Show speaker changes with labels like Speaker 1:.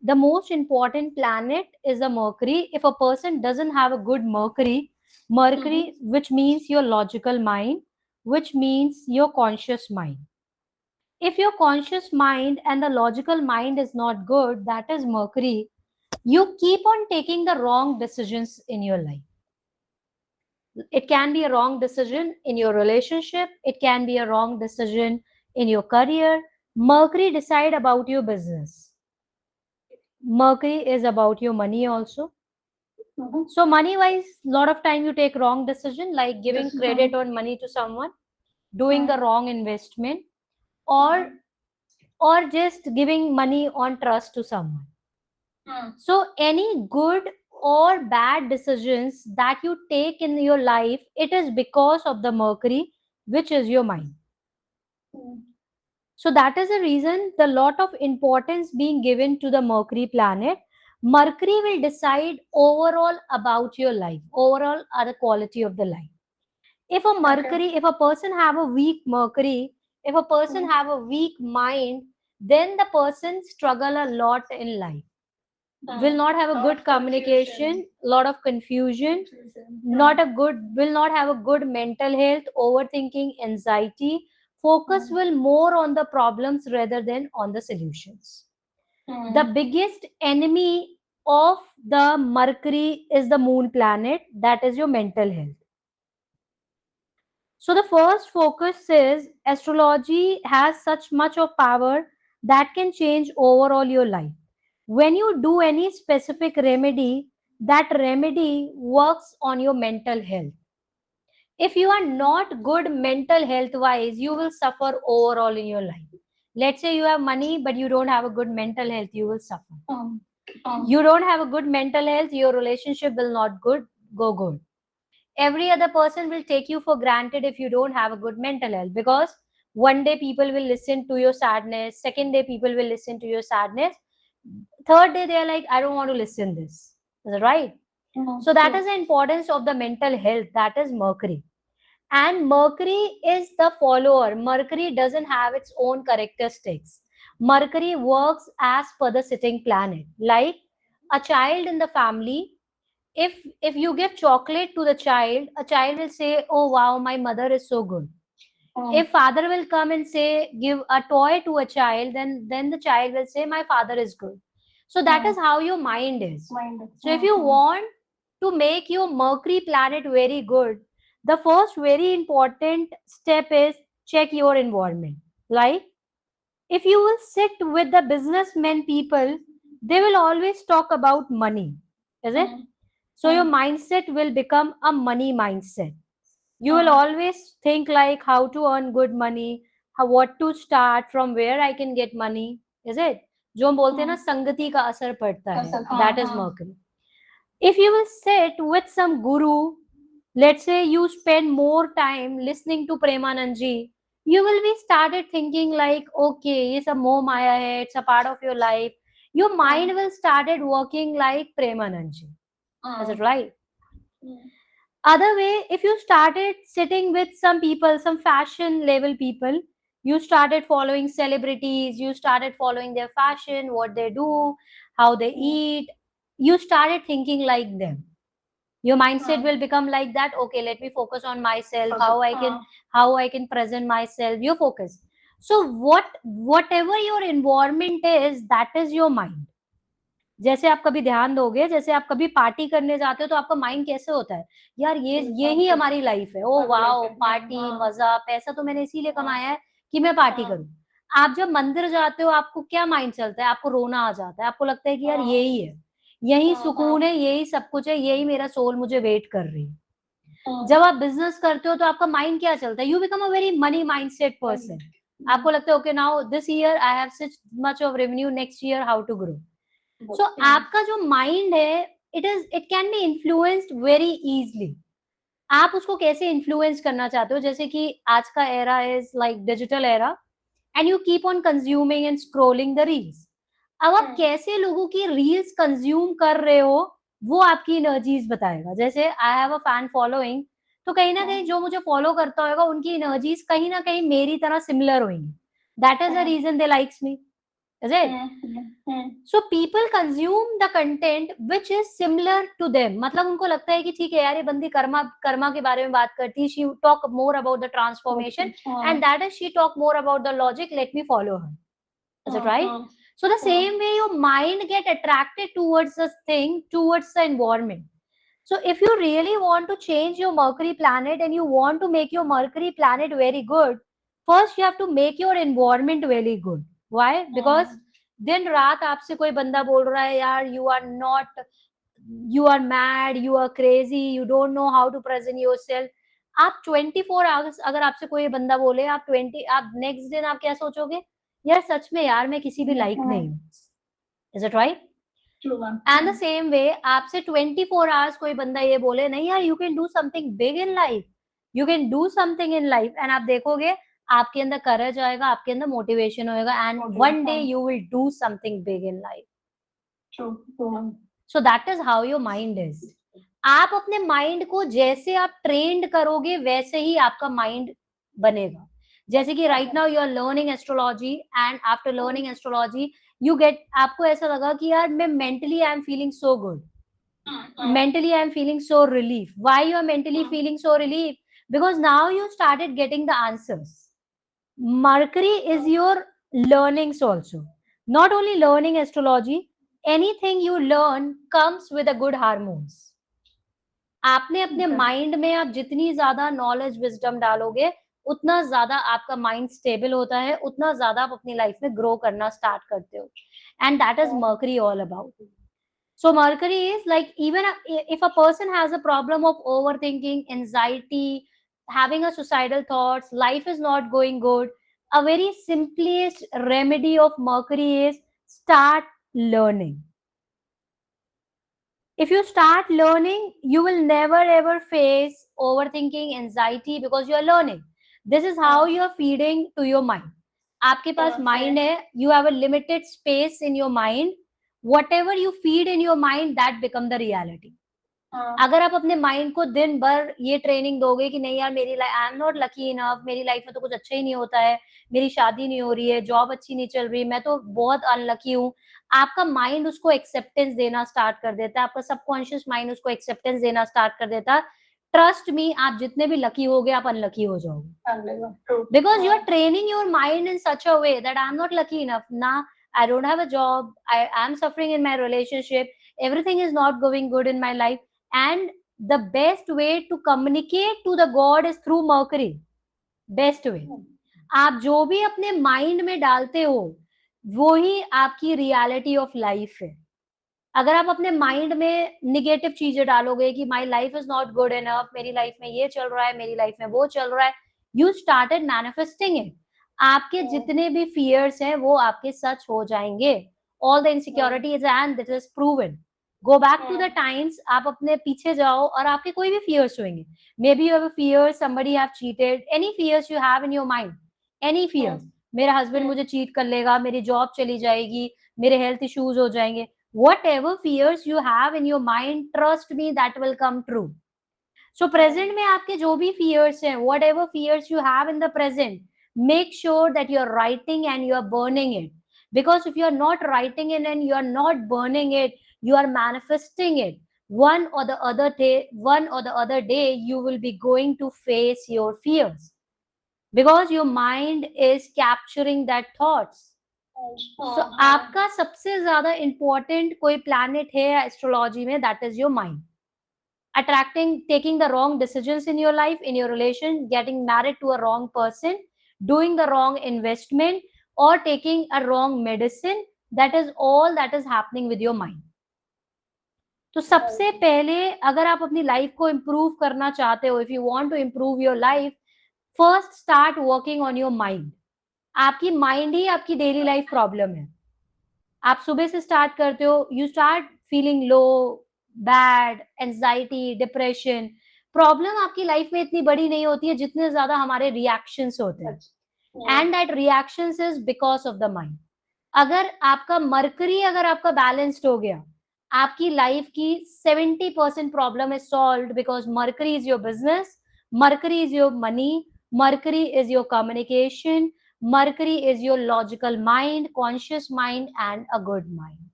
Speaker 1: The most important planet is the Mercury. If a person doesn't have a good Mercury, which means your logical mind, which means your conscious mind. If your conscious mind and the logical mind is not good, that is Mercury, you keep on taking the wrong decisions in your life. It can be a wrong decision in your relationship. It can be a wrong decision in your career. Mercury decide about your business. Mercury is about your money also. So money wise, lot of time you take wrong decision, like giving credit on money to someone, doing the wrong investment, or just giving money on trust to someone. So any good or bad decisions that you take in your life, it is because of the Mercury, which is your mind. So that is the reason the lot of importance being given to the Mercury planet. Mercury will decide overall about your life, overall other quality of the life. If a Mercury, if a person have a weak Mercury, if a person have a weak mind, then the person struggle a lot in life. Will not have a good communication, lot of confusion, will not have a good mental health, overthinking, anxiety. Focus will more on the problems rather than on the solutions. The biggest enemy of the Mercury is the moon planet, that is your mental health. So the first focus is astrology has such much of power that can change overall your life. When you do any specific remedy, that remedy works on your mental health. If you are not good mental health wise, you will suffer overall in your life. Let's say you have money, but you don't have a good mental health, you will suffer. You don't have a good mental health, your relationship will not go good. Every other person will take you for granted if you don't have a good mental health, because one day people will listen to your sadness, second day people will listen to your sadness, third day they are like, I don't want to listen this. Is it right? So that is the importance of the mental health, that is Mercury. And Mercury is the follower. Mercury doesn't have its own characteristics. Mercury works as per the sitting planet. Like a child in the family, if you give chocolate to the child, a child will say, oh wow, my mother is so good. If father will come and say, give a toy to a child, then the child will say, my father is good. So that is how your mind is. So if you want to make your Mercury planet very good, the first very important step is check your environment. Like if you will sit with the businessmen people, they will always talk about money, is it? So your mindset will become a money mindset. You will always think like how to earn good money, how what to start, from where I can get money, is it? जो हम बोलते हैं ना संगति का असर पड़ता है, that is Mercury. If you will sit with some guru, let's say you spend more time listening to Premanand ji, you will be started thinking like, okay, ये सब मोह माया है, it's a part of your life. Your mind will started working like Premanand ji. Is it right? Other way, if you started sitting with some people, some fashion level people, you started following celebrities, you started following their fashion, what they do, how they eat, you started thinking like them. Your mindset will become like that. Okay, let me focus on myself, how I can present myself, your focus. So whatever your environment is, that is your mind. जैसे आप कभी ध्यान दोगे, जैसे आप कभी party करने जाते हो तो आपका माइंड कैसे होता है, यार ये ही हमारी लाइफ है, ओ वाओ पार्टी मजा, पैसा तो मैंने इसीलिए कमाया है कि मैं पार्टी करूं. आप जब मंदिर जाते हो आपको क्या माइंड चलता है, आपको रोना आ जाता है, आपको लगता है कि यार यही है, यही सुकून है, यही सब कुछ है, यही मेरा सोल मुझे वेट कर रही है. जब आप बिजनेस करते हो तो आपका माइंड क्या चलता है, you become a very money mindset person. आपको लगता है okay now this year I have such much of revenue, next year how to grow. So आपका जो माइंड है, it can be influenced very easily. आप उसको कैसे इन्फ्लुएंस करना चाहते हो, जैसे कि आज का era is like digital era and you keep on consuming and scrolling the reels. अब आप कैसे लोगों की रील्स कंज्यूम कर रहे हो, वो आपकी एनर्जीज बताएगा. जैसे I have a fan following, तो कहीं ना कहीं जो मुझे फॉलो करता होगा उनकी एनर्जीज कहीं ना कहीं मेरी तरह सिमिलर होंगी. That is the reason they likes me. is it? So people consume the content which is similar to them. मतलब उनको लगता है कि ठीक है यार ये बंदी कर्मा कर्मा के बारे में बात करती है, she talk more about the transformation and that is she talk more about the logic, let me follow her. Is it right? So the same way your mind get attracted towards this thing, towards the environment. So if you really want to change your Mercury planet and you want to make your Mercury planet very good, first you have to make your environment very good. Why? Because दिन रात आपसे कोई बंदा बोल रहा है यार you are not, you are mad, you are crazy, you don't know how to present yourself. आप 24 आवर्स अगर आपसे कोई बंदा बोले, आप नेक्स्ट दिन आप क्या सोचोगे, यार सच में यार मैं किसी भी लाइक नहीं हूँ. Is it right? And the same way आपसे 24 आवर्स कोई बंदा ये बोले नहीं यार you can do something big in life, you can do something in life, and आप देखोगे आपके अंदर करेज आएगा, आपके अंदर मोटिवेशन होएगा, and one day you will do something big in life. So that is how your mind is. आप अपने माइंड को जैसे आप ट्रेंड करोगे वैसे ही आपका माइंड बनेगा. जैसे कि right now you are learning astrology and after learning astrology you get, आपको ऐसा लगा कि यार मैं mentally I am feeling so good, mentally I am feeling so relief. Why you are mentally feeling so relief? Because now you started getting the answers. Mercury is your learnings also. Not only learning astrology, anything you learn comes with a good hormones. आपने अपने mind में आप जितनी ज्यादा knowledge wisdom डालोगे उतना ज्यादा आपका माइंड स्टेबल होता है, उतना ज्यादा आप अपनी लाइफ में ग्रो करना स्टार्ट करते हो. And that is mercury all about. So Mercury is like, even if a person has a problem of overthinking, anxiety, having a suicidal thoughts, life is not going good, a very simplest remedy of Mercury is start learning. If you start learning, you will never ever face overthinking, anxiety, because you are learning. This is how you are feeding to your mind. आपके पास mind है, you have a limited space in your mind. Whatever you feed in your mind, that become the reality. अगर आप अपने mind को दिन भर ये training दोगे कि नहीं यार मेरी life, I am not lucky enough, मेरी लाइफ में तो कुछ अच्छा ही नहीं होता है, मेरी शादी नहीं हो रही है, जॉब अच्छी नहीं चल रही, मैं तो बहुत अनलकी हूँ, आपका माइंड उसको एक्सेप्टेंस देना स्टार्ट कर देता है, आपका सबकॉन्शियस माइंड उसको एक्सेप्टेंस देना स्टार्ट कर देता है. ट्रस्ट मी, आप जितने भी लकी होगे आप अनलकी हो जाओगे, because you are training your mind in such a way that I am not lucky enough ना, I don't have a job, I am suffering in my relationship, everything is not going good in my life. And the best way to communicate to the god is through Mercury. Best way. आप जो भी अपने mind में डालते हो वो ही आपकी reality of life है. अगर आप अपने माइंड में निगेटिव चीजें डालोगे कि my life is not good enough, मेरी लाइफ में ये चल रहा है, मेरी लाइफ में वो चल रहा है, यू स्टार्टेड मैनिफेस्टिंग इट. आपके जितने भी फियर्स हैं वो आपके सच हो जाएंगे. All the insecurities and this is proven. Go back to the times, आप अपने पीछे जाओ और आपके कोई भी फियर्स होंगे. May be you have a fear somebody have cheated, any fears you have in your mind, any fears, मेरा हस्बैंड मुझे चीट कर लेगा, मेरी जॉब चली जाएगी, मेरे हेल्थ इश्यूज हो जाएंगे, whatever fears you have in your mind, trust me that will come true. So present में आपके जो भी fears हैं, whatever fears you have in the present, make sure that you are writing and you are burning it. Because if you are not writing it and you are not burning it, you are manifesting it. One or the other day, you will be going to face your fears because your mind is capturing that thoughts. So आपका सबसे ज्यादा important कोई planet है astrology में, that is your mind. Attracting, taking the wrong decisions in your life, in your relation, getting married to a wrong person, doing the wrong investment और taking a wrong medicine, that is all that is happening with your mind. तो सबसे पहले अगर आप अपनी life को improve करना चाहते हो, if you want to improve your life, first start working on your mind. आपकी माइंड ही आपकी डेली लाइफ प्रॉब्लम है. आप सुबह से स्टार्ट करते हो, you start feeling low, bad, anxiety, depression. Problem आपकी लाइफ में इतनी बड़ी नहीं होती है जितने ज्यादा हमारे रिएक्शंस होते हैं, and that reactions is because of the mind. अगर आपका मरकरी अगर आपका बैलेंस्ड हो गया, आपकी लाइफ की 70% problem is solved, because mercury is your business, mercury is your money, mercury is your communication, Mercury is your logical mind, conscious mind, and a good mind.